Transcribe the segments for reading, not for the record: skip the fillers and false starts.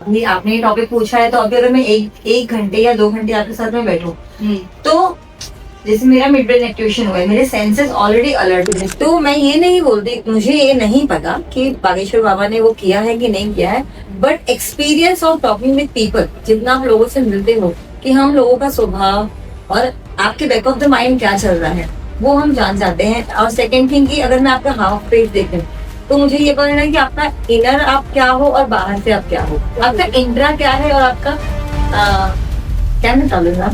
अभी आपने ये टॉपिक पूछा है, तो अभी अगर मैं एक घंटे या 2 घंटे आपके साथ में बैठूं, तो जैसे मेरा मिड ब्रेन एक्टिवेशन हुआ है, मेरे सेंसेस ऑलरेडी अलर्ट है, तो मैं ये नहीं बोलती, मुझे ये नहीं पता कि बागेश्वर बाबा ने वो किया है कि नहीं किया है, but experience of talking with people, जितना आप लोगों से मिलते हो कि हम लोगों का स्वभाव और आपके बैक ऑफ द माइंड क्या चल रहा है, वो हम जान जाते हैं। और सेकेंड थिंग कि अगर मैं आपका हाफ फेस देखूं, तो मुझे ये पता है कि आपका इनर आप क्या हो और बाहर से आप क्या हो, आपका इंट्रा क्या है और आपका क्या मैं चलूंगा।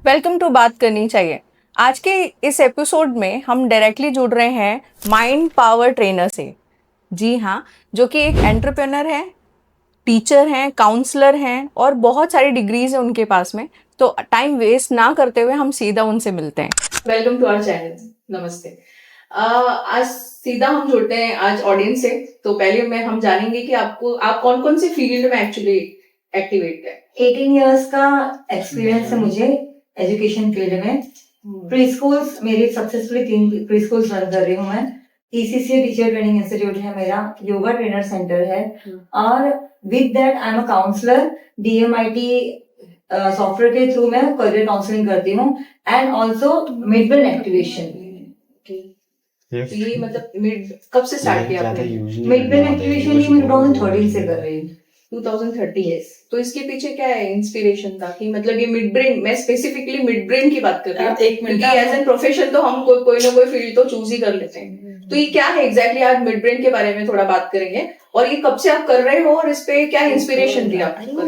वेलकम टू बात करनी चाहिए। आज के इस एपिसोड में हम डायरेक्टली जुड़ रहे हैं माइंड पावर ट्रेनर से। जी हाँ, जो कि एक एंटरप्रेन्योर है, टीचर हैं, काउंसलर हैं और बहुत सारी डिग्रीज हैं उनके पास में। तो टाइम वेस्ट ना करते हुए हम सीधा उनसे मिलते हैं। Welcome to our channel. नमस्ते। आज सीधा हम जुड़ते हैं आज ऑडियंस से। तो पहले हम जानेंगे कि आप कौन कौन से फील्ड में एक्चुअली एक्टिवेट है। 18 इयर्स का एक्सपीरियंस है मुझे एजुकेशन फील्ड में। प्री स्कूल्स मेरी सक्सेसफुली 3 प्री स्कूल्स रन कर रही हूँ मैं। ECCA टीचर ट्रेनिंग इंस्टीट्यूट है मेरा, योगा ट्रेनर सेंटर है, और with that I am a counsellor. DMIT software के थ्रू मैं करियर काउंसलिंग करती हूँ and also mid brain activation. ये मतलब कब से स्टार्ट किया आपने? मिड ब्रेन एक्टिवेशन ये मैं 2013 से कर रही हूँ। 2030। yes. तो इसके पीछे क्या है इंस्पिरेशन था कि मतलब ये मिड ब्रेन, मैं स्पेसिफिकली मिड ब्रेन की बात कर रही हूँ, क्योंकि एज एन प्रोफेशन तो हम कोई ना कोई फील्ड तो चूज ही कर लेते हैं। तो ये क्या है एग्जैक्टली? आज मिड ब्रेन के बारे में थोड़ा बात करेंगे और ये कब से आप कर रहे हो और इस पे क्या इंस्पिरेशन थी आपको?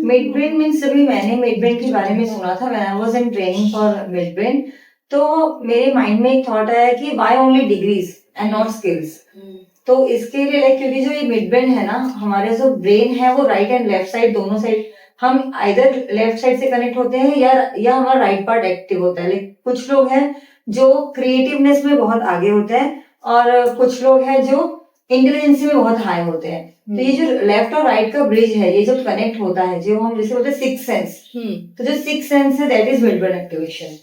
मिड ब्रेन मीन्स अभी मैंने मिड ब्रेन के बारे में सुना था when I was in training for mid brain. तो मेरे माइंड में एक थॉट आया कि why only degrees and not skills. तो इसके लिए लाइक क्योंकि जो ये मिड ब्रेन है ना, हमारे जो ब्रेन है वो राइट एंड लेफ्ट साइड दोनों साइड, हम आइदर लेफ्ट साइड से कनेक्ट होते हैं या हमारा राइट पार्ट एक्टिव होता है। लाइक कुछ लोग हैं जो क्रिएटिवनेस में बहुत आगे होते हैं और कुछ लोग हैं जो इंटेलिजेंसी में बहुत हाई होते हैं। तो ये जो लेफ्ट और राइट का ब्रिज है, ये जब कनेक्ट होता है, जो हम जैसे बोलते हैं सिक्स सेंस, तो जो सिक्स सेंस है that is mid brain activation.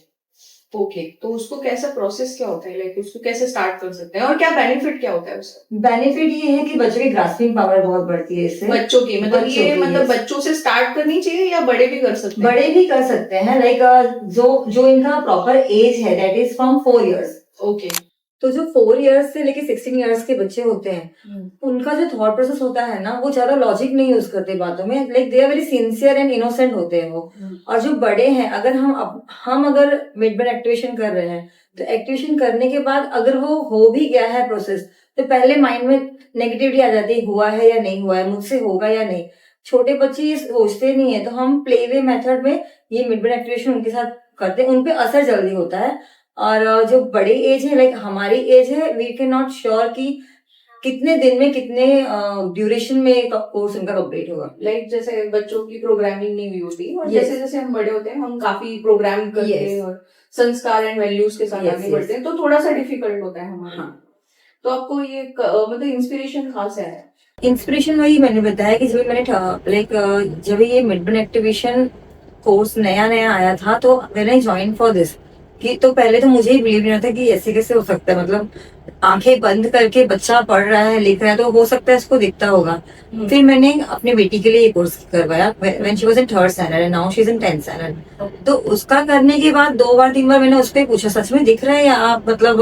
Okay, तो उसको कैसा प्रोसेस क्या होता है, लाइक उसको कैसे स्टार्ट कर सकते हैं और क्या बेनिफिट क्या होता है उसका? बेनिफिट ये है कि बच्चों की ग्रास्पिंग पावर बहुत बढ़ती है इससे। बच्चों की मतलब बच्चों से स्टार्ट करनी चाहिए या बड़े भी कर सकते हैं? बड़े भी कर सकते हैं। लाइक जो इनका प्रॉपर एज है that is from 4 years. Okay. तो जो 4 इयर्स से लेके 16 इयर्स के बच्चे होते हैं, उनका जो थॉट प्रोसेस होता है ना, वो ज्यादा लॉजिक नहीं यूज करते बातों में। Like they are very sincere and innocent होते हैं वो। और जो बड़े हैं, अगर हम अगर मिड ब्रेन एक्टिवेशन कर रहे हैं, तो एक्टिवेशन करने के बाद अगर वो हो भी गया है प्रोसेस, तो पहले माइंड में नेगेटिविटी आ जाती है, हुआ है या नहीं हुआ है, मुझसे होगा या नहीं। छोटे बच्चे ये सोचते नहीं है, तो हम प्ले वे मेथड में ये मिड ब्रेन एक्टिवेशन उनके साथ करते हैं, उनपे असर जल्दी होता है। और जो बड़े एज है, लाइक हमारी एज है, वी कैन नॉट श्योर कि कितने दिन में कितने ड्यूरेशन में कोर्स उनका कंप्लीट होगा। लाइक जैसे बच्चों की प्रोग्रामिंग नहीं हुई होती और जैसे जैसे हम बड़े होते हैं हम काफी प्रोग्राम करते हैं और संस्कार एंड वैल्यूज के साथ आगे बढ़ते हैं, तो थोड़ा सा डिफिकल्ट होता है हमारा। तो आपको ये मतलब इंस्पिरेशन कहाँ से आया? इंस्पिरेशन वही मैंने बताया कि जब मैंने जब ये मिड ब्रेन एक्टिवेशन कोर्स नया आया था, तो when I join for this, कि तो पहले तो मुझे ही बिलीव नहीं था कि ऐसे कैसे हो सकता है। मतलब आंखें बंद करके बच्चा पढ़ रहा है, लिख रहा है, तो हो सकता है इसको दिखता होगा। फिर मैंने अपनी बेटी के लिए ये कोर्स करवाया when she was in 3rd standard and now she is in 10th standard. तो उसका करने के बाद 2 बार 3 बार मैंने उसको पूछा, सच में दिख रहा है या आप मतलब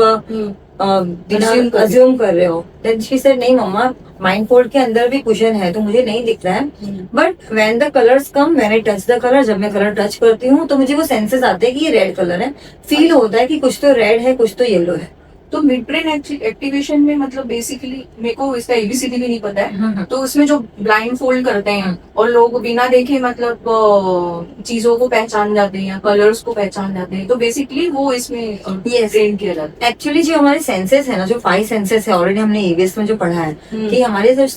अज्यूम कर रहे हो? देन शी सेड, नहीं मम्मा, माइंड फोल्ड के अंदर भी कुशन है, तो मुझे नहीं दिख रहा है। But when the colours come, when I touch the colour, जब मैं कलर टच करती हूँ तो मुझे वो सेंसेस आते हैं कि ये रेड कलर है। फील होता है कि कुछ तो रेड है, कुछ तो येलो है। तो मिड ब्रेन एक्टिवेशन में मतलब बेसिकली मेरे को इसका ABCD भी नहीं पता है, तो उसमें जो ब्लाइंड फोल्ड करते हैं और लोग बिना देखे मतलब चीजों को पहचान जाते हैं या कलर्स को पहचान जाते हैं, तो बेसिकली वो इसमें ट्रेन किया जाता है। एक्चुअली जो हमारे सेंसेस है ना, जो 5 सेंसेस है, ऑलरेडी हमने EVS में जो पढ़ा है कि हमारे जो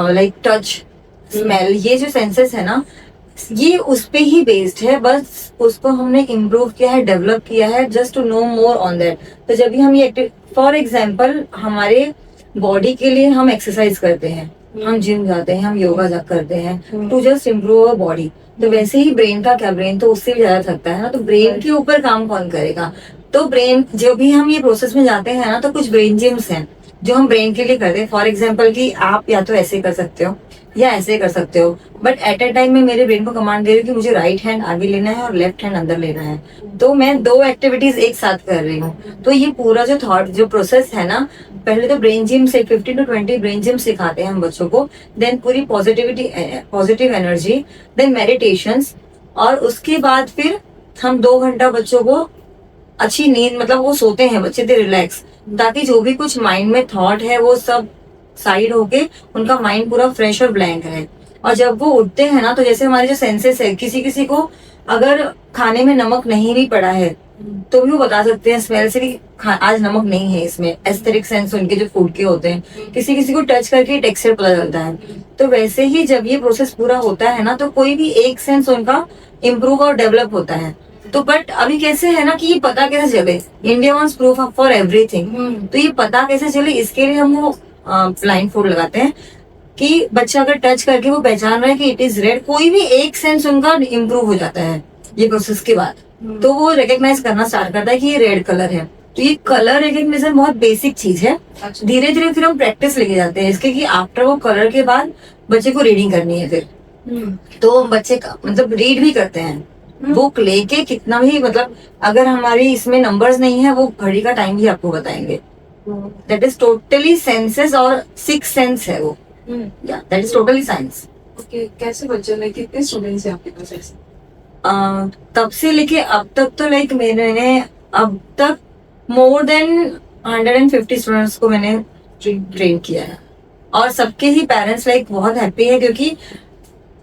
लाइक टच, स्मेल, ये जो सेंसेस है ना, ये उस पे ही बेस्ड है। बस उसको हमने इम्प्रूव किया है, डेवलप किया है, just to know more on that. तो जब भी हम ये फॉर एग्जाम्पल हमारे बॉडी के लिए हम एक्सरसाइज करते हैं, हम जिम जाते हैं, हम योगा करते हैं to just improve our body. तो वैसे ही ब्रेन का क्या, ब्रेन तो उससे भी ज्यादा थकता है ना, तो ब्रेन के ऊपर काम कौन करेगा? तो ब्रेन, जो भी हम ये प्रोसेस में जाते हैं ना, तो कुछ ब्रेन जिम्स हैं जो हम ब्रेन के लिए करते हैं। फॉर एग्जाम्पल कि आप या तो ऐसे कर सकते हो या ऐसे कर सकते हो, बट एट अ टाइम में मेरे ब्रेन को कमांड दे रही हूँ कि मुझे राइट हैंड आगे लेना है और लेफ्ट हैंड अंदर लेना है, तो मैं दो एक्टिविटीज एक साथ कर रही हूँ। तो ये पूरा जो थॉट जो प्रोसेस है ना, पहले तो ब्रेन जिम से 15 to 20 ब्रेन जिम सिखाते हैं हम बच्चों को, देन पूरी पॉजिटिव एनर्जी, देन मेडिटेशंस, और उसके बाद फिर हम 2 घंटा बच्चों को अच्छी नींद, मतलब वो सोते हैं बच्चे थे रिलैक्स, ताकि जो भी कुछ माइंड में थॉट है वो सब साइड होके उनका माइंड पूरा फ्रेश और ब्लैंक है। और जब वो उठते हैं ना, तो जैसे हमारे जो सेंसेस है, किसी किसी को अगर खाने में नमक नहीं भी पड़ा है तो भी वो बता सकते हैं स्मेल से कि आज नमक नहीं है इसमें। एस्थेटिक सेंस उनके जो फूड के होते हैं, किसी किसी को टच करके टेक्सचर पता चलता है। तो वैसे ही जब ये प्रोसेस पूरा होता है ना, तो कोई भी एक सेंस उनका इम्प्रूव और डेवलप होता है। तो बट अभी कैसे है ना कि ये पता कैसे चले, India wants proof for everything, तो ये पता कैसे चले, इसके लिए हम वो ब्लाइंड फूड लगाते हैं कि बच्चा अगर टच करके वो पहचान रहा है कि इट इज रेड, कोई भी एक सेंस उनका इम्प्रूव हो जाता है ये प्रोसेस के बाद। तो वो रिकग्नाइज करना स्टार्ट करता है कि ये रेड कलर है। तो ये कलर रिकग्निशन बहुत बेसिक चीज है। धीरे धीरे फिर हम प्रैक्टिस लेके जाते हैं इसके, कि आफ्टर वो कलर के बाद बच्चे को रीडिंग करनी है फिर, तो बच्चे का मतलब रीड भी करते हैं बुक लेके कितना भी, मतलब अगर हमारी इसमें नंबर्स नहीं है, वो घड़ी का टाइम भी आपको बताएंगे। दैट इज टोटली सेंसेस और 6 सेंस है वो, या that is totally science. Okay, कैसे बच्चे लाइक कितने स्टूडेंट्स हैं आपके पास ऐसे? तब से लेके अब तक तो लाइक मैंने अब तक मोर देन 150 स्टूडेंट्स को मैंने ट्रेन किया है, और सबके ही पेरेंट्स लाइक बहुत हैप्पी है, क्योंकि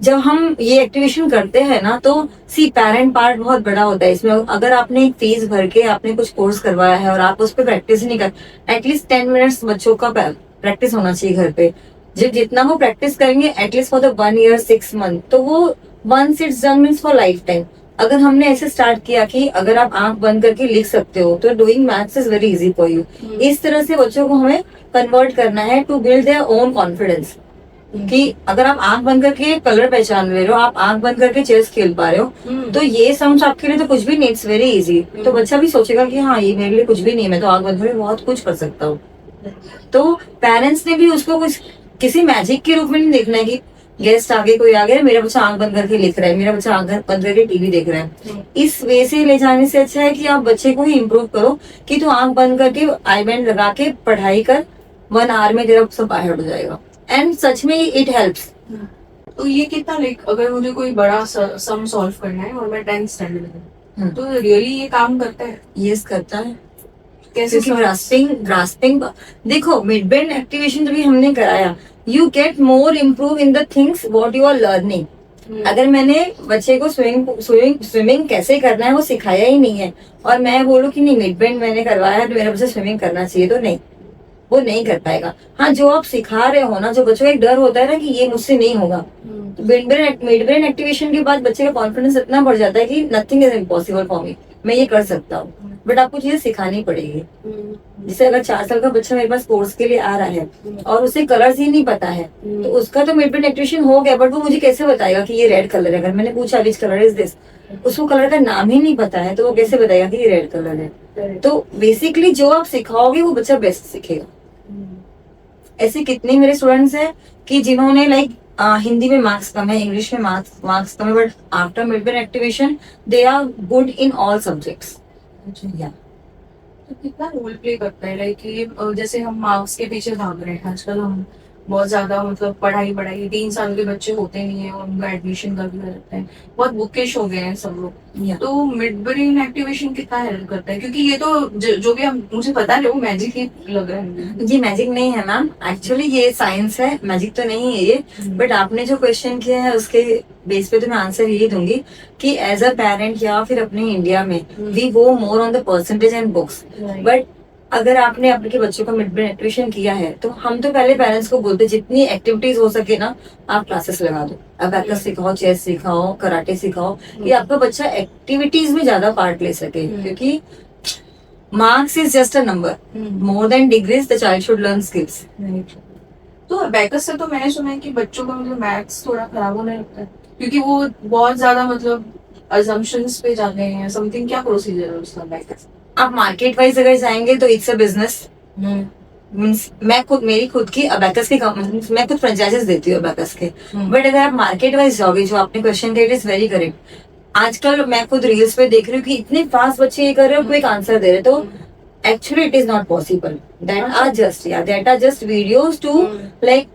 जब हम ये एक्टिवेशन करते हैं ना, तो सी पेरेंट पार्ट बहुत बड़ा होता है इसमें। अगर आपने एक फीस भर के आपने कुछ कोर्स करवाया है और आप उस पर प्रैक्टिस नहीं कर, एटलीस्ट 10 मिनट्स बच्चों का प्रैक्टिस होना चाहिए घर पे। जब जितना वो प्रैक्टिस करेंगे at least for the 1 year 6 month, तो वो once it's done means for life time. अगर हमने ऐसे स्टार्ट किया कि अगर आप आंख बंद करके लिख सकते हो, तो doing maths is very easy for you. इस तरह से बच्चों को हमें कन्वर्ट करना है to build their own confidence, कि अगर आप आंख बंद करके कलर पहचान ले रहे हो, आप आंख बंद करके चेस खेल पा रहे हो, तो ये सम्स आपके लिए तो कुछ भी नहीं, इट्स वेरी इजी। तो बच्चा भी सोचेगा कि हाँ ये मेरे लिए कुछ भी नहीं, मैं तो आंख बंद करके बहुत कुछ कर सकता हूँ। तो पेरेंट्स ने भी उसको कुछ किसी मैजिक के रूप में नहीं देखना है कि गेस्ट आगे कोई आ गया, मेरा बच्चा आंख बंद करके लिख रहा है, मेरा बच्चा आंख बंद करके टीवी देख रहा है। इस वे से ले जाने से अच्छा है कि आप बच्चे को ही इम्प्रूव करो कि तू आंख बंद करके आई बैंड लगा के पढ़ाई कर, 1 hour में तेरा सब बाहर हो जाएगा। एंड सच में इट हेल्प्स। तो ये कितना लाइक अगर मुझे कोई बड़ा सम सॉल्व करना है और मैं 10th स्टैंडर्ड में, तो रियली ये काम करता है? यस करता है। कैसे? ग्रास्पिंग देखो, मिड ब्रेन एक्टिवेशन जब हमने कराया, you get more improve in the things what you are learning. अगर मैंने बच्चे को स्विमिंग कैसे करना है वो सिखाया ही नहीं है, और मैं बोलूँ कि नहीं मिड ब्रेन मैंने करवाया है तो मेरा बच्चा स्विमिंग करना चाहिए, तो नहीं, वो नहीं कर पाएगा। हाँ, जो आप सिखा रहे हो ना, जो बच्चों का एक डर होता है ना कि ये मुझसे नहीं होगा, मिड ब्रेन एक्टिवेशन के बाद बच्चे का कॉन्फिडेंस इतना बढ़ जाता है कि nothing is impossible for me, मैं ये कर सकता हूँ। बट आपको चीजें सिखानी पड़ेगी। जैसे अगर 4 साल का बच्चा मेरे पास कोर्स के लिए आ रहा है और उसे कलर्स ही नहीं पता है, तो उसका तो मिड ब्रेन एक्टिवेशन हो गया, बट वो मुझे कैसे बताएगा कि ये रेड कलर है? अगर मैंने पूछा विच कलर इज दिस, उसको कलर का नाम ही नहीं पता है, तो वो कैसे बताएगा कि ये रेड कलर है? तो बेसिकली जो आप सिखाओगे वो बच्चा बेस्ट सीखेगा। ऐसे कितने मेरे स्टूडेंट्स हैं कि जिन्होंने लाइक हिंदी में मार्क्स कम है, इंग्लिश में मार्क्स कम है, but after mid brain activation they are good in all subjects. तो कितना रोल प्ले करता है लाइक ये जैसे हम मार्क्स के पीछे भाग रहे हैं आजकल, हम बहुत ज्यादा मतलब पढ़ाई 3 साल के बच्चे होते नहीं है और उनका एडमिशन कर दिया जाता है, बहुत बुकिश हो गए हैं सब लोग। तो मिड ब्रेन एक्टिवेशन कितना हेल्प करता है? क्योंकि ये तो जो भी हम मुझे पता है वो मैजिक ही लग रहा है। ये मैजिक नहीं है मैम, एक्चुअली ये साइंस है, मैजिक तो नहीं है ये। बट आपने जो क्वेश्चन किया है उसके बेस पे तो मैं आंसर यही दूंगी कि एज अ पेरेंट या फिर अपने इंडिया में वी वो more on the percentage and books. But अगर आपने आपके बच्चों का मिड ब्रेन एक्टिवेशन किया है, तो हम तो पहले पेरेंट्स को बोलते जितनी एक्टिविटीज हो सके ना आप क्लासेस लगा दो, अबैकस सिखाओ, चेस सिखाओ, कराटे सिखाओ, कि आपका बच्चा एक्टिविटीज में ज्यादा पार्ट ले सके। क्योंकि marks is just a number, more than degrees the child should learn skills. तो अबैकस से तो मैंने सुना है कि बच्चों का मतलब मैथ्स थोड़ा खराब होने लगता है क्योंकि वो बहुत ज्यादा मतलब अजम्पशंस पे जाते हैं समथिंग। क्या प्रोसीजर है उसका अबैकस? आप मार्केट वाइज अगर जाएंगे तो इट्स अ बिजनेस, मीन्स मेरी खुद की अबैकस की मैं खुद फ्रेंचाइजेस देती हूँ अबैकस के, बट अगर आप मार्केट वाइज जाओगे, जो आपने क्वेश्चन किया, इट इज वेरी करेक्ट। आजकल मैं खुद रील्स पे देख रही हूँ कि इतने फास्ट बच्चे ये कर रहे हो, क्विक आंसर दे रहे, तो actually it is not possible. That are just videos to like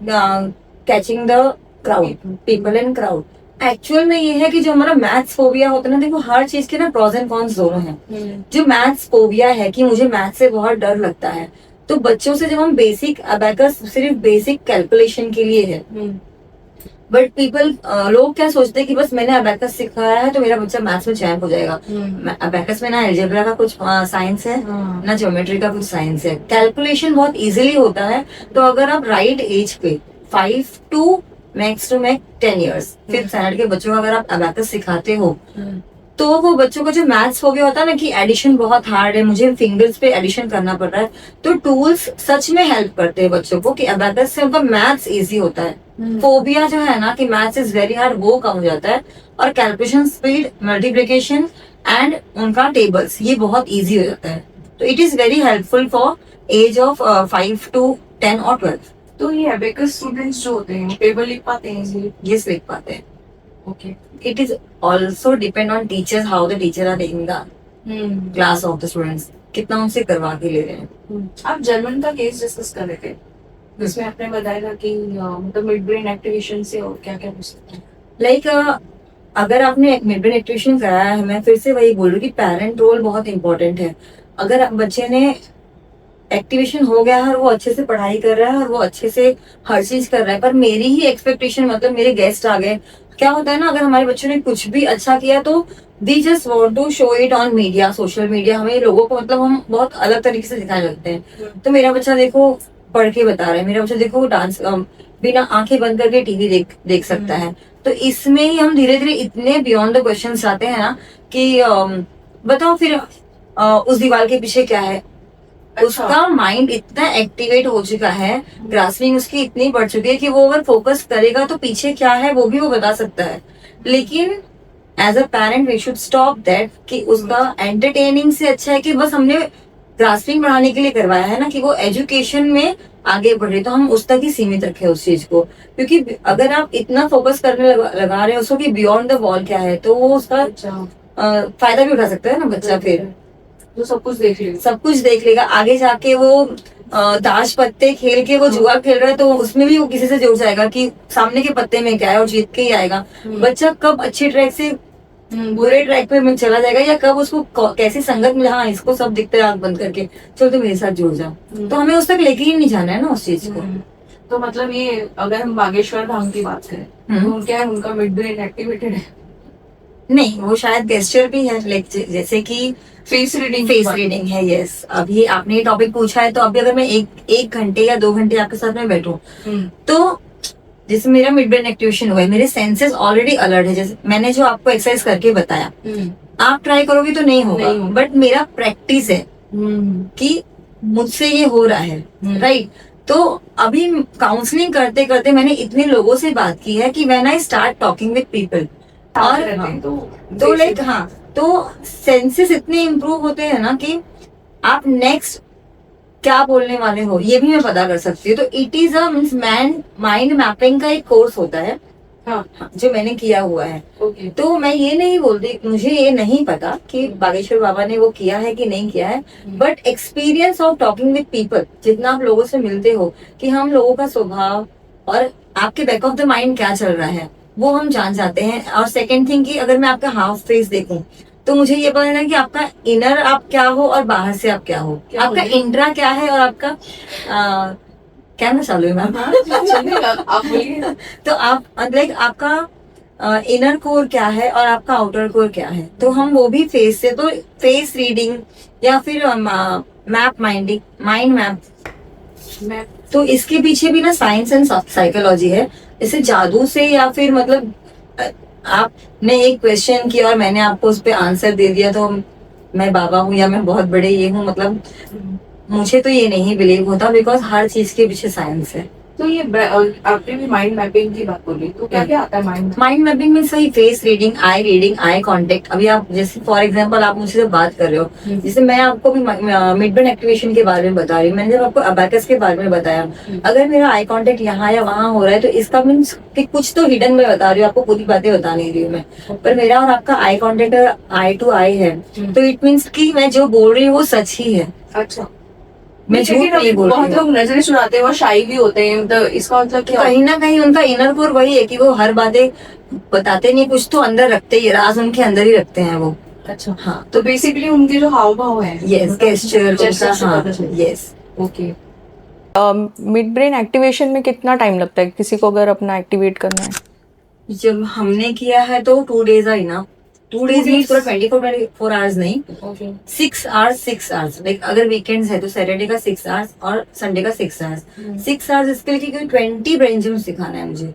catching the crowd, people in crowd. Actual में ये है कि जो हमारा मैथ्स फोबिया होता है ना, देखो हर चीज के ना प्रोज एंड कॉन्स दोनों हैं। जो मैथ्स फोबिया है कि मुझे मैथ्स से बहुत डर लगता है, तो बच्चों से जब हम बेसिक अबैकस सिर्फ बेसिक कैलकुलेशन के लिए है, बट पीपल लोग क्या सोचते हैं कि बस मैंने अबैकस सिखाया है तो मेरा बच्चा मैथ्स में चैंप हो जाएगा। अबैकस में ना अलजेब्रा का कुछ साइंस है, ना ज्योमेट्री का कुछ साइंस है, कैलकुलेशन बहुत इजीली होता है। तो अगर आप राइट एज पे 5 to max to max 10 years 5th standard के बच्चों को अगर आप अबैकस सिखाते हो, तो वो बच्चों का जो मैथ्स हो गया होता है ना कि एडिशन बहुत हार्ड है, मुझे फिंगर्स पे एडिशन करना पड़ रहा है, तो टूल्स सच में हेल्प करते हैं बच्चों को कि अबैकस से उनका मैथ्स इजी होता है। फोबिया जो है ना कि मैथ्स इज वेरी हार्ड, वो कम हो जाता है, और कैलकुलेशन स्पीड, मल्टीप्लिकेशन एंड उनका टेबल्स ये बहुत इजी हो जाता है। तो it is very helpful for age of 5 to 10 or 12। तो ये अबेकस स्टूडेंट्स जो होते हैं टेबल लिख पाते हैं इजीली? ये लिख पाते हैं। Okay, it is also depend on teachers, how the teacher are taking the class of the students, कितना उनसे करवा के ले रहे हैं। आप जर्मन का केस डिस्कस कर रहे थे, जिसमें आपने बताया था कि मतलब मिड ब्रेन एक्टिवेशन से और क्या क्या हो सकता है। लाइक अगर आपने मिड ब्रेन एक्टिवेशन कराया है, मैं फिर से वही बोल रही हूँ कि पेरेंट रोल बहुत इंपॉर्टेंट है। अगर बच्चे ने एक्टिवेशन हो गया है और वो अच्छे से पढ़ाई कर रहा है और वो अच्छे से हर चीज कर रहा है, पर मेरी ही एक्सपेक्टेशन, मतलब मेरे गेस्ट आ गए, क्या होता है ना, अगर हमारे बच्चों ने कुछ भी अच्छा किया तो दी just want to show it on media, social media, हमें लोगों को मतलब हम बहुत अलग तरीके से दिखाने लगते हैं। तो मेरा बच्चा देखो पढ़ के बता रहा है, मेरा बच्चा देखो डांस बिना आंखें बंद करके टीवी देख सकता है। तो इसमें ही हम धीरे धीरे इतने बियॉन्ड द क्वेश्चन आते हैं ना कि बताओ फिर उस दीवार के पीछे क्या है। उसका माइंड इतना एक्टिवेट हो चुका है, ग्रास्पिंग उसकी इतनी बढ़ चुकी है कि वो अगर फोकस करेगा तो पीछे क्या है वो भी वो बता सकता है। लेकिन as a parent we should stop that कि उसका एंटरटेनिंग से अच्छा है कि बस हमने ग्रास्पिंग बढ़ाने के लिए करवाया है ना कि वो एजुकेशन में आगे बढ़े, तो हम उस तक ही सीमित रखें उस चीज को। क्योंकि अगर आप इतना फोकस करने लगा रहे हो उसको कि बियॉन्ड द वॉल क्या है, तो वो उसका फायदा भी उठा सकता है ना बच्चा, फिर तो सब कुछ देख लेगा। आगे जाके वो ताश पत्ते खेल के वो जुआ खेल रहा है तो उसमें भी वो किसी से जुड़ जाएगा कि सामने के पत्ते में क्या है और जीत के ही आएगा। बच्चा कब अच्छे ट्रैक से बुरे ट्रैक पे चला जाएगा, या कब उसको कैसी संगत में, हाँ इसको सब दिखता है आंख बंद करके, चलो तो मेरे साथ जुड़ जाओ, तो हमें उस तक लेके ही नहीं जाना है ना उस चीज को। तो मतलब ये अगर हम बागेश्वर धाम की बात करें तो क्या है, उनका मिड ब्रेन एक्टिवेटेड है? नहीं, वो शायद गेस्चर भी है, लाइक जैसे कि फेस रीडिंग है। यस, अभी आपने ये टॉपिक पूछा है तो अभी अगर मैं एक घंटे या 2 घंटे आपके साथ में बैठूं तो जैसे मेरा मिड ब्रेन एक्टिवेशन हुआ है, मेरे सेंसेस ऑलरेडी अलर्ट है। जैसे मैंने जो आपको एक्सरसाइज करके बताया, आप ट्राई करोगे तो नहीं होगा, बट मेरा प्रैक्टिस है कि मुझसे ये हो रहा है, राइट। तो अभी काउंसलिंग करते करते मैंने इतने लोगों से बात की है कि when I start talking with people, और तो लाइक हाँ, तो सेंसेस इतने इम्प्रूव होते हैं ना कि आप नेक्स्ट क्या बोलने वाले हो ये भी मैं पता कर सकती हूँ। तो it is a means mind mapping का एक कोर्स होता है, हाँ, जो मैंने किया हुआ है। तो मैं ये नहीं बोलती, मुझे ये नहीं पता कि बागेश्वर बाबा ने वो किया है कि नहीं किया है, but experience of talking with people, जितना आप लोगों से मिलते हो कि हम लोगों का स्वभाव और आपके बैक ऑफ द माइंड क्या चल रहा है वो हम जान जाते हैं। और सेकेंड थिंग कि अगर मैं आपका हाफ फेस देखूं तो मुझे ये पता है कि आपका इनर आप क्या हो और बाहर से आप क्या हो, आपका इंट्रा क्या है और आपका कैमरा चालू है मैम, आप बोलिए। तो आप लाइक आपका इनर कोर क्या है और आपका आउटर कोर क्या है, तो हम वो भी फेस से, तो फेस रीडिंग या फिर माइंड मैप, तो इसके पीछे भी ना साइंस एंड साइकोलॉजी है। जैसे जादू से या फिर मतलब आपने एक क्वेश्चन किया और मैंने आपको उस पर आंसर दे दिया तो मैं बाबा हूँ या मैं बहुत बड़े ये हूँ, मतलब मुझे तो ये नहीं बिलीव होता, बिकॉज हर चीज के पीछे साइंस है। तो ये आपने भी माइंड मैपिंग की बात बोली, तो क्या क्या आता है माइंड मैपिंग में सही फेस रीडिंग, आई कांटेक्ट। अभी आप जैसे फॉर एग्जांपल आप मुझसे बात कर रहे हो, जैसे मैं आपको भी मिड ब्रेन एक्टिवेशन के बारे में बता रही हूँ, मैंने जब आपको अबैकस के बारे में बताया, अगर मेरा आई कांटेक्ट यहाँ या वहाँ हो रहा है तो इसका मीन्स कि कुछ तो हिडन मैं बता रही हूँ, आपको पूरी बातें बता नहीं रही हूँ मैं, पर मेरा और आपका आई कांटेक्ट आई टू आई है, तो इट मीन्स कि मैं जो बोल रही हूँ वो सच ही है। अच्छा, मैं झूठ नहीं बोल रही बहुत हूँ। लोग नजरें चुराते हैं और शाई भी होते हैं, तो इसका मतलब क्या? कहीं ना कहीं उनका इनर कोर वही है कि वो हर बातें बताते नहीं, कुछ तो अंदर रखते ही, राज उनके अंदर ही रखते हैं वो। अच्छा, हाँ, तो बेसिकली उनके जो हाव भाव है, यस, गेस्चर, हाँ, yes. Okay. Mid brain activation में कितना टाइम लगता है किसी को अगर अपना एक्टिवेट करना है? जब हमने किया है तो 2 days आई ना, 2 days मीन्स पूरा 24 आवर्स नहीं, ओके। 6 hours, लाइक अगर वीकेंड्स है तो सैटरडे का 6 hours और संडे का 6 hours। 6 hours इसके लिए क्योंकि 20 ब्रेन जिम सिखाना है मुझे,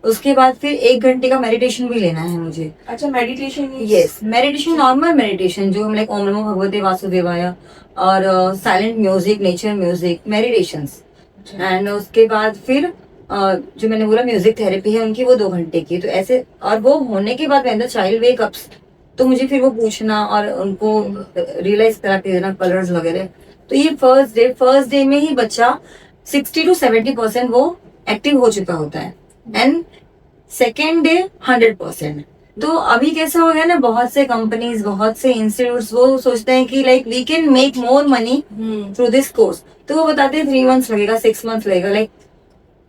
उसके बाद फिर 1 घंटे का मेडिटेशन भी लेना है मुझे। अच्छा, meditation? Yes, meditation, normal meditation जो हम लाइक ओम नमो भगवते वासुदेवाय और silent music, nature music, meditations. And उसके बाद फिर जो मैंने बोला म्यूजिक थेरेपी है उनकी, वो 2 घंटे की। तो ऐसे, और वो होने के बाद when the child wake ups, तो मुझे फिर वो पूछना और उनको रियलाइज करा के देना कलर्स वगैरह। तो ये फर्स्ट डे में ही बच्चा 60 to 70% वो एक्टिव हो चुका होता है, एंड सेकेंड डे 100%। तो अभी कैसा हो गया ना, बहुत से कंपनीज, बहुत से इंस्टीट्यूट्स वो सोचते हैं कि like we can make more money through this course, तो वो बताते हैं 3 months लगेगा, 6 months लगेगा। लाइक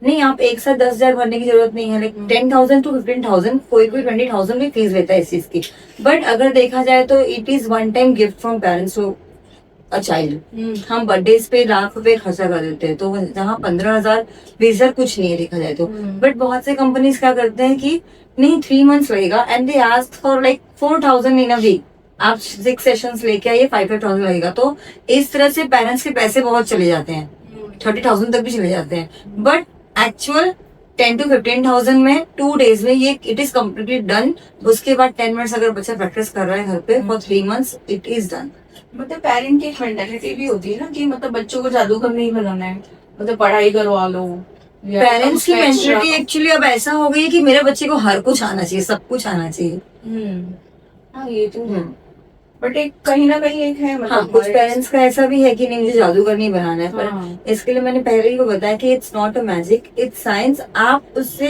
नहीं, आप एक साथ 10,000 भरने की जरूरत नहीं है, लाइक 10,000 to 15,000, कोई 20,000 भी फीस लेता है इस चीज की। बट अगर देखा जाए तो it is one time gift from parents to a child. हम बर्थडे पे लाख रुपए खर्चा कर देते हैं, तो जहाँ 15,000 20,000 कुछ नहीं है देखा जाए तो। बट बहुत से कंपनीज क्या करते हैं कि नहीं 3 months लगेगा, and they ask for like 4,000 in a week. आप 6 सेशंस लेके आइए, 5,000 लगेगा। तो इस तरह से पेरेंट्स के पैसे बहुत चले जाते हैं, 30,000 तक भी चले जाते हैं। बट एक्चुअल 10 to 15,000 में 2 days में ये इट इज कम्प्लीटली डन। उसके बाद 10 minutes अगर बच्चा प्रैक्टिस कर रहा है घर पे for 3 months, it is done. मतलब पेरेंट की एक मेंटालिटी भी होती है ना कि मतलब बच्चों को जादूगर नहीं बनाना है, मतलब पढ़ाई करवा लो। पेरेंट्स की मेंटालिटी एक्चुअली अब ऐसा हो गई है कि मेरे बच्चे को हर कुछ आना चाहिए, सब कुछ आना चाहिए। हाँ, ये तो है। बट एक कहीं ना कहीं एक है, मतलब हाँ, कुछ पेरेंट्स का ऐसा भी है कि नहीं मुझे जादूगर नहीं बनाना है, पर हाँ। इसके लिए मैंने पहले ही को बताया कि it's not a magic, it's science. आप उससे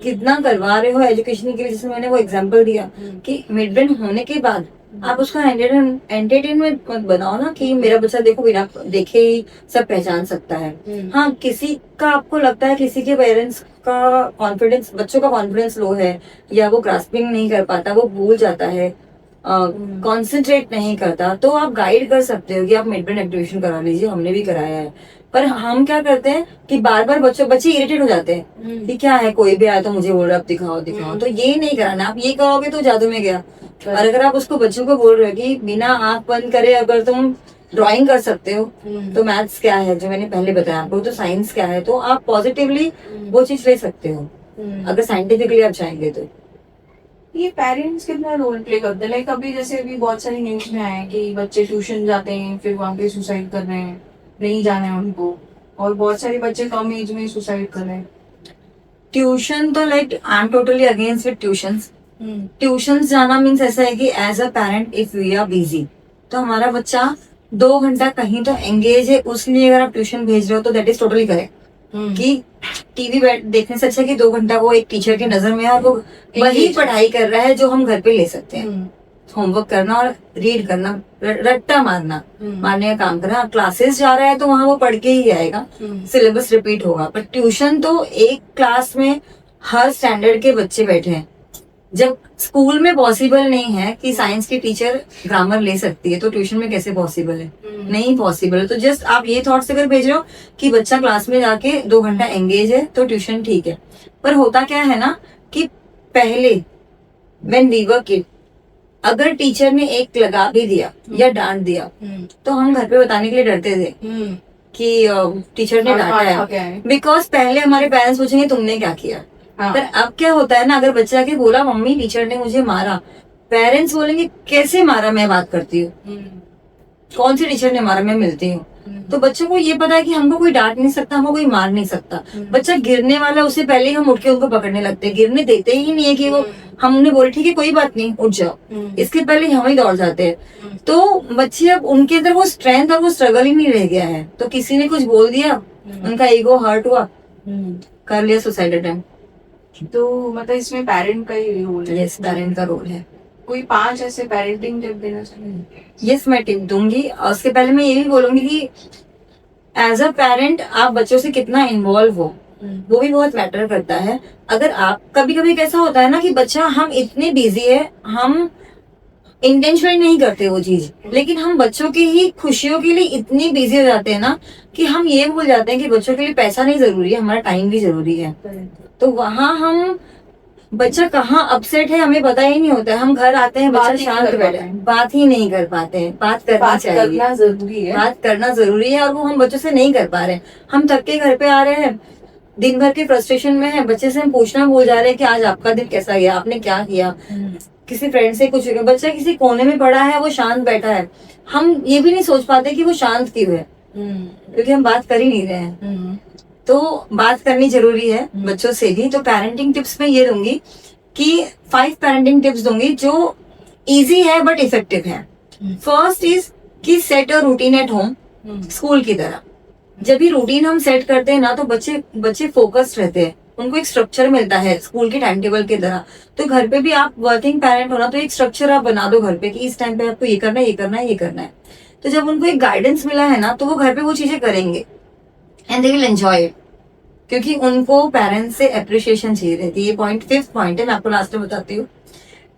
कितना करवा रहे हो एजुकेशन के लिए, जैसे मैंने वो एग्जांपल दिया कि मिड ब्रेन होने के बाद आप उसका एंटरटेनमेंट मत बनाओ ना कि मेरा बच्चा देखो बिना देखे ही सब पहचान सकता है। हाँ, किसी का आपको लगता है किसी के पेरेंट्स का कॉन्फिडेंस, बच्चों का कॉन्फिडेंस लो है, या वो ग्रास्पिंग नहीं कर पाता, वो भूल जाता है, कॉन्सेंट्रेट नहीं करता, तो आप गाइड कर सकते हो कि आप मिड ब्रेन एक्टिवेशन करा लीजिए, हमने भी कराया है। पर हम क्या करते हैं कि बार बार बच्चे इरिटेट हो जाते हैं कि क्या है, कोई भी आया तो मुझे बोल रहा है अब दिखाओ। तो ये नहीं कराना, आप ये करोगे तो जादू में गया। और अगर आप उसको बच्चों को बोल रहे हो कि बिना आंख बंद करे अगर तुम ड्राइंग कर सकते हो, तो मैथ्स क्या है जो मैंने पहले बताया आपको, तो साइंस क्या है, तो आप पॉजिटिवली वो चीज ले सकते हो अगर साइंटिफिकली आप चाहेंगे तो। ये पेरेंट्स कितना रोल प्ले करते हैं? लाइक अभी जैसे अभी बहुत सारी न्यूज में आया है कि बच्चे ट्यूशन जाते हैं फिर वहां पे सुसाइड कर रहे हैं, नहीं जाना है उनको, और बहुत सारे बच्चे कम एज में सुसाइड कर रहे हैं। ट्यूशन तो like I am totally against with tuitions. Tuitions जाना मीन्स ऐसा है कि as a parent if we are busy, तो हमारा बच्चा 2 घंटा कहीं तो एंगेज है, उसलिए अगर आप ट्यूशन भेज रहे हो तो दैट इज टोटली करेक्ट। कि टीवी देखने से अच्छा कि 2 घंटा वो एक टीचर की नजर में है और वो वही पढ़ाई कर रहा है जो हम घर पे ले सकते हैं। होमवर्क करना और रीड करना, रट्टा मारने का काम करना। क्लासेस जा रहा है तो वहां वो पढ़ के ही आएगा, सिलेबस रिपीट होगा। पर ट्यूशन तो एक क्लास में हर स्टैंडर्ड के बच्चे बैठे हैं। जब स्कूल में पॉसिबल नहीं है कि साइंस की टीचर ग्रामर ले सकती है, तो ट्यूशन में कैसे पॉसिबल है? नहीं पॉसिबल। तो जस्ट आप ये थॉट से अगर भेज रहे हो कि बच्चा क्लास में जाके 2 घंटा एंगेज है तो ट्यूशन ठीक है। पर होता क्या है ना कि पहले व्हेन वी वर किड, अगर टीचर ने एक लगा भी दिया या डांट दिया तो हम घर पे बताने के लिए डरते थे कि टीचर ने डांटा है, बिकॉज पहले हमारे पेरेंट्स पूछेंगे तुमने क्या किया। पर अब क्या होता है ना, अगर बच्चा के बोला मम्मी टीचर ने मुझे मारा, पेरेंट्स बोलेंगे कैसे मारा, मैं बात करती हूँ, कौन सी टीचर ने मारा, मैं मिलती हूँ। तो बच्चों को ये पता है कि हमको कोई डांट नहीं सकता, हमको कोई मार नहीं सकता। बच्चा गिरने वाला उससे पहले ही हम उठ के उनको पकड़ने लगते हैं, गिरने देते ही नहीं है कि वो हमने बोले ठीक है कोई बात नहीं उठ जाओ, इसके पहले हम ही दौड़ जाते हैं। तो बच्चे अब उनके अंदर वो स्ट्रेंथ और वो स्ट्रगल ही नहीं रह गया है, तो किसी ने कुछ बोल दिया, उनका ईगो हर्ट हुआ, कर लिया सुसाइड अटेम्प्ट। तो मतलब इसमें पेरेंट का ही रोल है। यस, पेरेंट का रोल है। कोई 5 ऐसे पेरेंटिंग टिप देना चाहिए? यस, मैं टिप दूंगी। और उसके पहले मैं ये भी बोलूंगी कि एज अ पेरेंट आप बच्चों से कितना इन्वॉल्व हो वो भी बहुत मैटर करता है। अगर आप कभी कभी कैसा होता है ना कि बच्चा, हम इतने बिजी है, हम इंटेंशनली नहीं करते वो चीज, लेकिन हम बच्चों की ही खुशियों के लिए इतनी बिजी हो जाते हैं ना कि हम ये भूल जाते हैं कि बच्चों के लिए पैसा नहीं जरूरी है, हमारा टाइम भी जरूरी है। तो वहां हम, बच्चा कहाँ अपसेट है हमें पता ही नहीं होता है। हम घर आते हैं, बच्चा शांत बैठा है, बात ही नहीं कर पाते हैं। बात करनी चाहिए, करना जरूरी है, बात करना जरूरी है, और वो हम बच्चों से नहीं कर पा रहे। हम थक के घर पे आ रहे हैं, दिन भर के फ्रस्ट्रेशन में है, बच्चे से हम पूछना भूल जा रहे हैं कि आज आपका दिन कैसा गया, आपने क्या किया। किसी फ्रेंड से कुछ, बच्चा किसी कोने में पड़ा है, वो शांत बैठा है, हम ये भी नहीं सोच पाते कि वो शांत क्यों है, क्योंकि हम बात कर ही नहीं रहे हैं। तो बात करनी जरूरी है बच्चों से भी। तो पेरेंटिंग टिप्स में ये दूंगी कि 5 पेरेंटिंग टिप्स दूंगी जो इजी है बट इफेक्टिव है। फर्स्ट इज कि set a routine at home, school की तरह। जब भी रूटीन हम सेट करते हैं ना तो बच्चे फोकस्ड रहते हैं, उनको एक स्ट्रक्चर मिलता है स्कूल के टाइम टेबल की तरह। तो घर पे भी आप वर्किंग पेरेंट हो ना, तो एक स्ट्रक्चर आप बना दो घर पे कि इस टाइम पे आपको ये करना है, ये करना है, ये करना है। तो जब उनको एक गाइडेंस मिला है ना तो वो घर पे वो चीजें करेंगे and they will enjoy it, क्योंकि उनको पेरेंट्स से अप्रिशिएशन चाहिए रहती है। ये पॉइंट 5th पॉइंट है, मैं आपको लास्ट में बताती हूँ।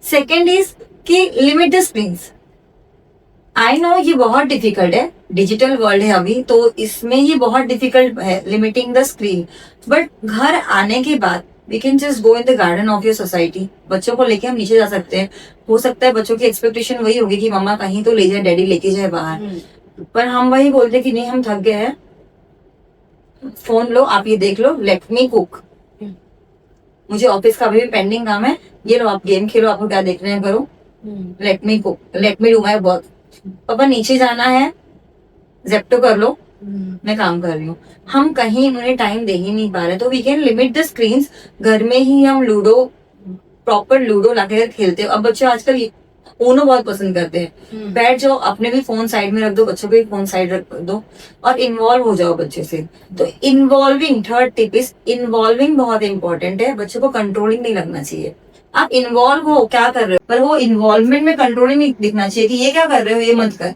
सेकेंड इज कि limit the screens. I know ये बहुत डिफिकल्ट है, डिजिटल वर्ल्ड है अभी, तो इसमें ये बहुत डिफिकल्ट है लिमिटिंग द स्क्रीन। बट घर आने के बाद we can just go in the garden of your society. बच्चों को लेके हम नीचे जा सकते हैं। हो सकता है बच्चों की एक्सपेक्टेशन वही होगी कि मम्मा कहीं तो ले जाए, डैडी लेके जाए बाहर, पर हम वही बोलते कि नहीं, हम थक गए हैं, फोन लो, आप ये देख लो, लेट मी कुक, मुझे ऑफिस का अभी भी पेंडिंग काम है, ये लो आप गेम खेलो, आपको क्या देखना है करो, let me cook, let me do my work. पापा नीचे जाना है, जेप्टो कर लो, मैं काम कर रही हूँ। हम कहीं उन्हें टाइम दे ही नहीं पा रहे। तो we can limit the screens. घर में ही हम लूडो, प्रॉपर लूडो लाके खेलते हो। अब बच्चे आजकल ऊनो बहुत पसंद करते हैं। बैठ जाओ, अपने भी फोन साइड में रख दो, बच्चों को भी फोन साइड रख दो और इन्वॉल्व हो जाओ बच्चे से। तो involving, third tip is involving, बहुत इंपॉर्टेंट है। बच्चों को कंट्रोलिंग नहीं लगना चाहिए। आप इन्वॉल्व हो, क्या कर रहे हो, पर वो इन्वॉल्वमेंट में कंट्रोलिंग नहीं दिखना चाहिए कि ये क्या कर रहे हो, ये मत कर।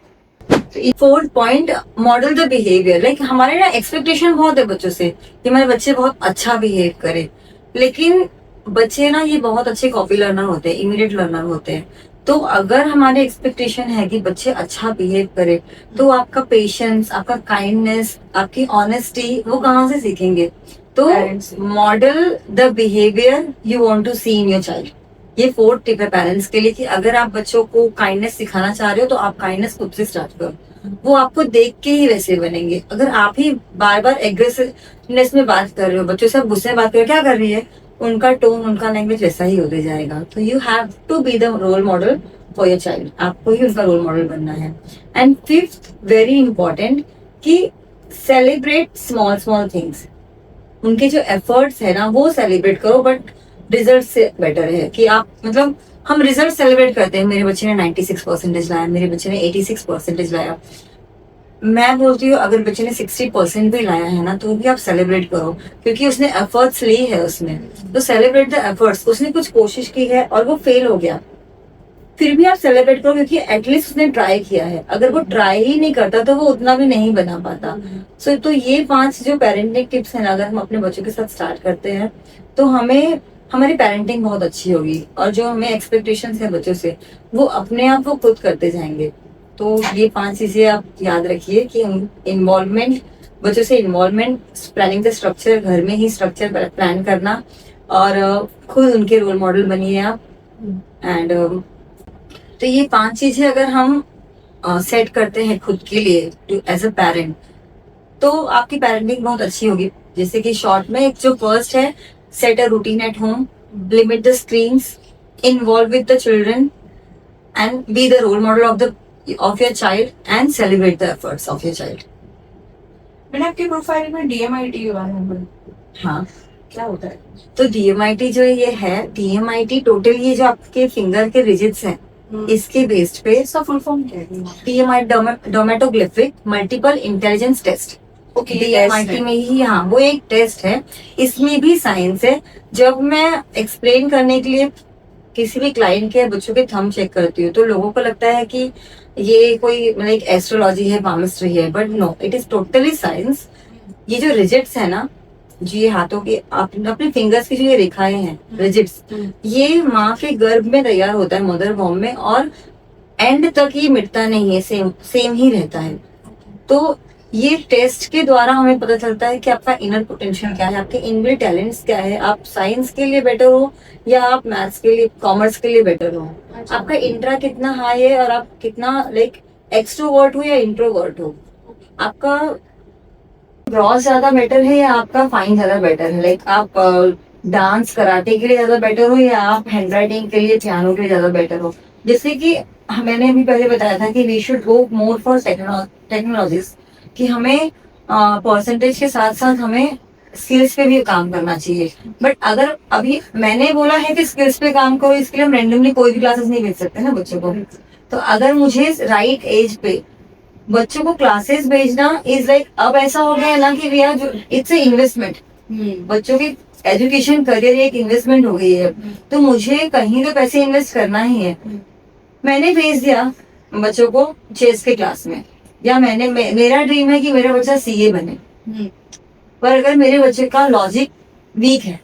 Fourth point, model the behaviour. Like हमारे ना एक्सपेक्टेशन बहुत है बच्चों से कि हमारे बच्चे बहुत अच्छा बिहेव करें, लेकिन बच्चे ना ये बहुत अच्छे कॉपी लर्नर होते हैं, इमीडिएट लर्नर होते हैं। तो अगर हमारे एक्सपेक्टेशन है कि बच्चे अच्छा बिहेव करे, तो आपका पेशेंस, आपका काइंडनेस, आपकी ऑनेस्टी वो कहाँ से सीखेंगे? तो model the behaviour you want to see in your child. ये 4th टिप है पेरेंट्स के लिए कि अगर आप बच्चों को काइंडनेस सिखाना चाह रहे हो तो आप काइंडनेस खुद से स्टार्ट करो, वो आपको देख के ही वैसे बनेंगे। अगर आप ही बार बार एग्रेसिवनेस में बात कर रहे हो, बच्चों से गुस्से में बात कर रहे हो, क्या कर रही है, उनका टोन, उनका लैंग्वेज वैसा ही होते जाएगा। तो you have to be the role model for your child, आपको ही उनका रोल मॉडल बनना है। एंड 5th, वेरी इंपॉर्टेंट, कि सेलिब्रेट स्मॉल स्मॉल थिंग्स। उनके जो एफर्ट्स है ना वो सेलिब्रेट करो, बट रिजल्ट से बेटर है कि आप, मतलब हम रिजल्ट सेलिब्रेट करते हैं, मेरे बच्चे ने 96% लाया, मेरे बच्चे ने 86% लाया। मैं बोलती हूँ अगर बच्चे ने 60% भी लाया है ना तो भी आप सेलिब्रेट करो, क्योंकि उसने एफर्ट्स ली है उसमें। तो सेलिब्रेट द एफर्ट्स। उसने कुछ कोशिश की है और वो फेल हो गया, फिर भी आप सेलिब्रेट करो, क्योंकि एटलीस्ट उसने ट्राई किया है। अगर वो ट्राई ही नहीं करता तो वो उतना भी नहीं बना पाता। सो तो ये 5 जो पेरेंटिंग टिप्स हैं, अगर हम अपने बच्चों के साथ स्टार्ट करते हैं तो हमें, हमारी पेरेंटिंग बहुत अच्छी होगी, और जो हमें एक्सपेक्टेशंस है बच्चों से वो अपने आप वो खुद करते जाएंगे। तो ये 5 चीजें आप याद रखिए कि इन्वॉल्वमेंट, बच्चों से इन्वॉल्वमेंट, प्लानिंग द स्ट्रक्चर, घर में ही स्ट्रक्चर प्लान करना, और खुद उनके रोल मॉडल बनिए आप। एंड तो ये 5 चीजें अगर हम सेट करते हैं खुद के लिए एज अ पेरेंट, तो आपकी पेरेंटिंग बहुत अच्छी होगी। जैसे कि शॉर्ट में एक जो फर्स्ट है, set a routine at home, limit the screens, involve with the children, and be the role model of your child, and celebrate the efforts of your child. मैंने आपके प्रोफाइल में DMIT के बारे में पढ़ा, हाँ, क्या होता है? तो DMIT जो ये है, DMIT टोटल ये जो आपके फिंगर के रिजिट्स हैं इसके बेस्ड पे इसका फुल फॉर्म क्या है? DMIT dermatoglyphic multiple intelligence test. Okay, ये test DMIT है। में ही, हाँ, वो एक टेस्ट है। इसमें भी साइंस है। जब मैं एक्सप्लेन करने के लिए किसी भी क्लाइंट के बच्चों के थंब चेक करती हूँ तो लोगों को लगता है कि ये कोई मतलब एक एस्ट्रोलॉजी है, पामिस्ट्री है, but no, it is totally science. ये जो रिजिट्स है ना, जो ये हाथों के अपने फिंगर्स की जो ये रेखाएं हैं, रिजिट्स, ये माँ के गर्भ में तैयार होता है, मदर वॉम में, और एंड तक ये मिटता नहीं है, सेम सेम ही रहता है। तो ये टेस्ट के द्वारा हमें पता चलता है कि आपका इनर पोटेंशियल क्या है, आपके इनबिल्ट टैलेंट्स क्या है, आप साइंस के लिए बेटर हो या आप मैथ्स के लिए, कॉमर्स के लिए बेटर हो, आपका इंट्रा कितना हाई है और आप कितना लाइक एक्सट्रोवर्ट हो या इंट्रोवर्ट हो, आपका ग्रॉस ज्यादा बेटर है या आपका फाइन ज्यादा बेटर है, लाइक आप डांस कराटे के लिए ज्यादा बेटर हो या आप हैंड राइटिंग के लिए, पियानो के लिए ज्यादा बेटर हो। जैसे कि मैंने अभी पहले बताया था कि we should go more for technologies, कि हमें परसेंटेज के साथ साथ हमें स्किल्स पे भी काम करना चाहिए। बट अगर अभी मैंने बोला है कि स्किल्स पे काम करो, इसके लिए हम रेंडमली कोई भी क्लासेस नहीं भेज सकते ना बच्चों को। तो अगर मुझे राइट एज पे बच्चों को क्लासेस भेजना इज लाइक, अब ऐसा हो गया है ना कि we are, it's a investment. बच्चों की एजुकेशन करियर एक इन्वेस्टमेंट हो गई है, तो मुझे कहीं तो पैसे इन्वेस्ट करना ही है। मैंने भेज दिया बच्चों को चेस के क्लास में, या मेरा ड्रीम है कि मेरा बच्चा CA बने, पर अगर मेरे बच्चे का लॉजिक वीक है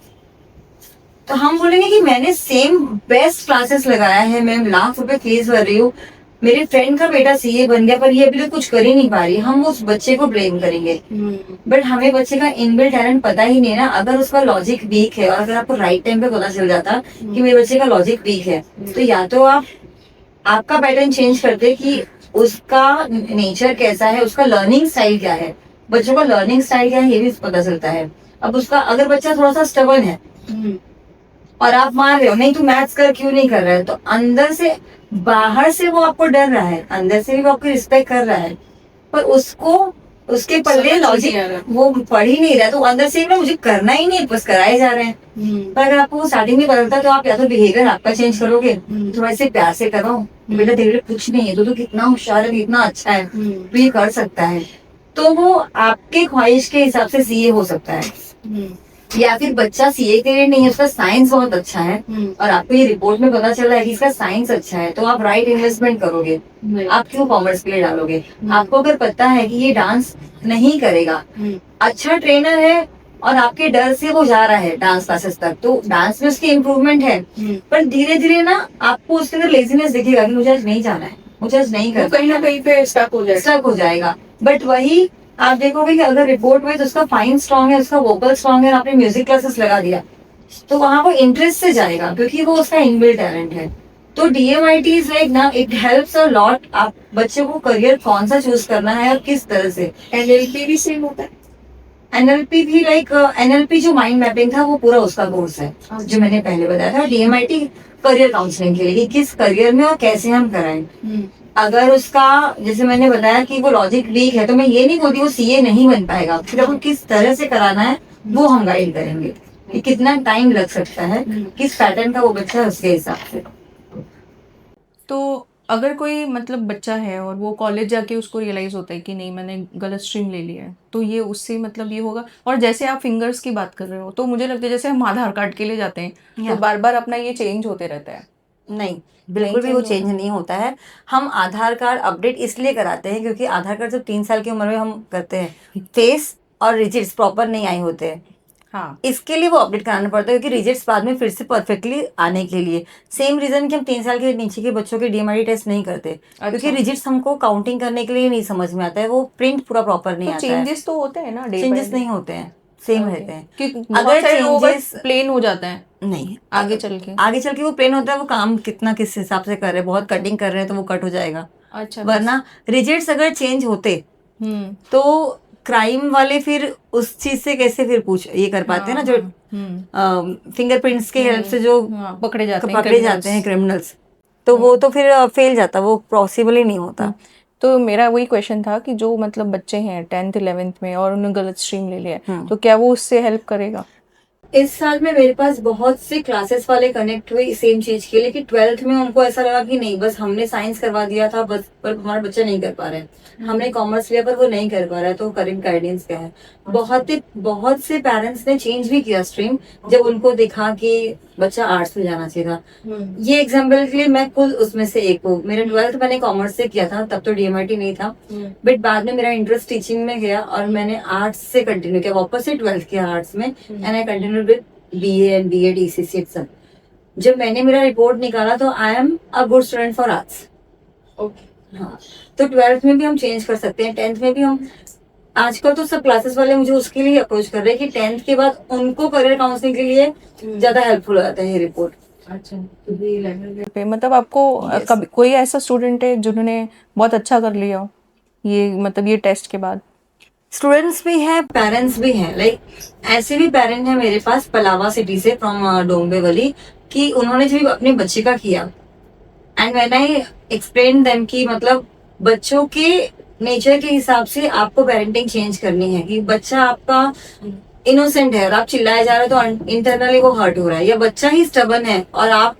तो हम बोलेंगे कि मैंने सेम बेस्ट क्लासेस लगाया है, मैं लाख रुपए फीस भर रही हूँ, मेरे फ्रेंड का बेटा CA बन गया पर ये अभी तक कुछ कर ही नहीं पा रही, हम उस बच्चे को ब्लेम करेंगे। बट हमें बच्चे का इनबिल्ट टैलेंट पता ही नहीं ना। अगर उसका लॉजिक वीक है और अगर आपको राइट टाइम पे पता चल जाता कि मेरे बच्चे का लॉजिक वीक है, तो या तो आप आपका पैटर्न चेंज करते कि उसका नेचर कैसा है, उसका लर्निंग स्टाइल क्या है, बच्चों का लर्निंग स्टाइल क्या है ये भी पता चलता है। अब उसका अगर बच्चा थोड़ा सा स्टबर्न है और आप मार रहे हो नहीं तू मैथ्स कर, क्यों नहीं कर रहा है, तो अंदर से, बाहर से वो आपको डर रहा है, अंदर से भी वो आपकी रिस्पेक्ट कर रहा है, पर उसको उसके पल्ले लॉजिक वो पढ़ ही नहीं रहा, तो अंदर से ना मुझे करना ही नहीं, बस कराए जा रहे हैं। पर अगर आपको स्टार्टिंग में बदलता तो आप या तो बिहेवियर आपका चेंज करोगे, थोड़ा से प्यार से करो, बेटा तेरे लिए कुछ नहीं है, तो कितना होशियार है, कितना अच्छा है, तो ये कर सकता है, तो वो आपके ख्वाहिश के हिसाब से CA हो सकता है। या फिर बच्चा CA के लिए नहीं है, उसका साइंस बहुत अच्छा है और आपको ये रिपोर्ट में पता चल रहा है कि इसका साइंस अच्छा है, तो आप राइट इन्वेस्टमेंट करोगे। आप क्यों कॉमर्स के लिए डालोगे? आपको अगर पता है कि ये डांस नहीं करेगा, अच्छा ट्रेनर है और आपके डर से वो जा रहा है डांस क्लासेस तक, तो डांस में उसकी इम्प्रूवमेंट है, पर धीरे धीरे ना आपको उसके अंदर लेजीनेस दिखेगा कि मुझे आज नहीं जाना है, मुझे आज नहीं करना, कहीं ना कहीं पे स्टक हो जाएगा। बट वही आप देखोगे कि अगर रिपोर्ट में तो उसका फाइन स्ट्रांग है, उसका वोकल स्ट्रांग है, आपने म्यूजिक क्लासेस लगा दिया, तो वहां वो इंटरेस्ट से जाएगा क्योंकि वो उसका इनबिल्ट टैलेंट है। तो DMIT इज लाइक ना, इट हेल्प्स अ लॉट। आप बच्चों को करियर कौन सा चूज करना है और किस तरह से। NLP भी सेम होता है? NLP भी लाइक, NLP जो माइंड मैपिंग था वो पूरा उसका कोर्स है जो मैंने पहले बताया था। DMIT करियर काउंसलिंग के लिए कि किस करियर में और कैसे हम कराएं। अगर उसका, जैसे मैंने बताया कि वो लॉजिक वीक है, तो मैं ये नहीं बोलती वो CA नहीं बन पाएगा, फिर आपको किस तरह से कराना है वो हम गाइड करेंगे कि कितना टाइम लग सकता है, किस पैटर्न का वो बच्चा है उसके हिसाब से। तो अगर कोई मतलब बच्चा है और वो कॉलेज जाके उसको रियलाइज होता है कि नहीं मैंने गलत स्ट्रीम ले लिया है, तो ये उससे मतलब ये होगा। और जैसे आप फिंगर्स की बात कर रहे हो, तो मुझे लगता है जैसे हम आधार कार्ड के लिए जाते हैं तो बार बार अपना ये चेंज होते रहता है। नहीं, बिल्कुल भी वो चेंज नहीं होता है। हम आधार कार्ड अपडेट इसलिए कराते हैं क्योंकि आधार कार्ड जब 3 साल की उम्र में हम करते हैं, फेस और रिजिट्स प्रॉपर नहीं आए होते हैं, हाँ, इसके लिए वो अपडेट कराना पड़ता है क्योंकि रिजिट्स बाद में फिर से परफेक्टली आने के लिए। सेम रीजन कि हम 3 साल के नीचे के बच्चों के DMIT टेस्ट नहीं करते क्योंकि रिजिट्स हमको काउंटिंग करने के लिए नहीं समझ में आता है, वो प्रिंट पूरा प्रॉपर नहीं आता है। चेंजेस तो होते हैं ना, चेंजेस नहीं होते हैं, सेम रहते हैं। अगर चेंजेस प्लेन हो जाता है नहीं, आगे चल के वो प्लेन होता है, वो काम कितना किस हिसाब से कर रहे हैं, बहुत कटिंग कर रहे हैं तो वो कट हो जाएगा। अच्छा, वरना रिजिट्स अगर चेंज होते तो क्राइम वाले फिर उस चीज से कैसे फिर ये कर पाते हैं ना, जो फिंगरप्रिंट्स के हेल्प से जो पकड़े जाते हैं क्रिमिनल्स, तो वो तो फिर फेल जाता, वो पॉसिबल ही नहीं होता। तो मेरा वही क्वेश्चन था कि जो मतलब बच्चे हैं 10th 11th में और उन्होंने गलत स्ट्रीम ले लिया है, तो क्या वो उससे हेल्प करेगा? इस साल में मेरे पास बहुत से क्लासेस वाले कनेक्ट हुए सेम चीज के, लेकिन 12th में उनको ऐसा लगा कि नहीं, बस हमने साइंस करवा दिया था बस, पर हमारा बच्चा नहीं कर पा रहा है, हमने कॉमर्स लिया पर वो नहीं कर पा रहा है, तो करेक्ट गाइडेंस क्या है। बहुत से पेरेंट्स ने चेंज भी किया स्ट्रीम जब उनको देखा कि बच्चा आर्ट्स में जाना चाहिए था। ये एग्जाम्पल के लिए मैं खुद उसमें से एक हूँ। मेरा 12th मैंने कॉमर्स से किया था, तब तो DMIT नहीं था, बट बाद में मेरा इंटरेस्ट टीचिंग में गया और मैंने आर्ट्स से कंटिन्यू किया, वापस से 12th किया आर्ट्स में, and I continue with BA and B.Ed ECC सब। जब मैंने मेरा रिपोर्ट निकाला तो आई am a good student for arts. हाँ, तो 12th में भी हम चेंज कर सकते हैं, 10th में भी हम। आजकल तो सब क्लासेस वाले मुझे उसके लिए अप्रोच कर रहे हैं कि 10th के बाद उनको करियर काउंसलिंग के लिए ज्यादा हेल्पफुल हो जाता है ये रिपोर्ट। अच्छा, पे मतलब आपको कभी कोई ऐसा स्टूडेंट है जिन्होंने बहुत अच्छा कर लिया हो ये मतलब ये टेस्ट के बाद? स्टूडेंट्स भी हैं, पेरेंट्स भी हैं, लाइक ऐसे भी पेरेंट हैं मेरे पास पलावा सिटी से, फ्रॉम डोंबिवली, कि उन्होंने जब अपने बच्चे का किया and when I explain them कि मतलब बच्चों के नेचर के हिसाब से आपको पेरेंटिंग चेंज करनी है, कि बच्चा आपका इनोसेंट है और आप चिल्लाए जा रहे हो तो इंटरनली वो हर्ट हो रहा है, या बच्चा ही स्टबन है और आप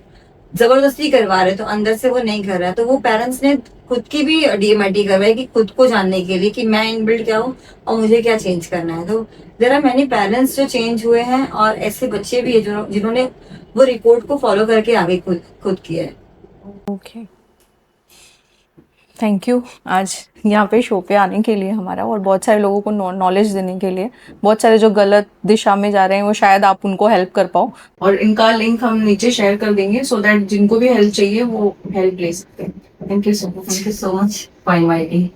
जबरदस्ती करवा रहे तो अंदर से वो नहीं कर रहा है, तो वो पेरेंट्स ने खुद की भी DMIT करवाई कि खुद को जानने के लिए कि मैं इनबिल्ट क्या हूँ और मुझे क्या चेंज करना है। तो देयर आर मेनी पेरेंट्स जो चेंज हुए हैं और ऐसे बच्चे भी है जो जिन्होंने वो रिपोर्ट को फॉलो करके आगे खुद किया है। ओके, थैंक यू आज यहाँ पे शो पे आने के लिए हमारा, और बहुत सारे लोगों को नॉलेज देने के लिए। बहुत सारे जो गलत दिशा में जा रहे हैं वो शायद आप उनको हेल्प कर पाओ, और इनका लिंक हम नीचे शेयर कर देंगे सो दैट जिनको भी हेल्प चाहिए वो हेल्प ले सकते हैं। Thank you so much thank you so much for inviting.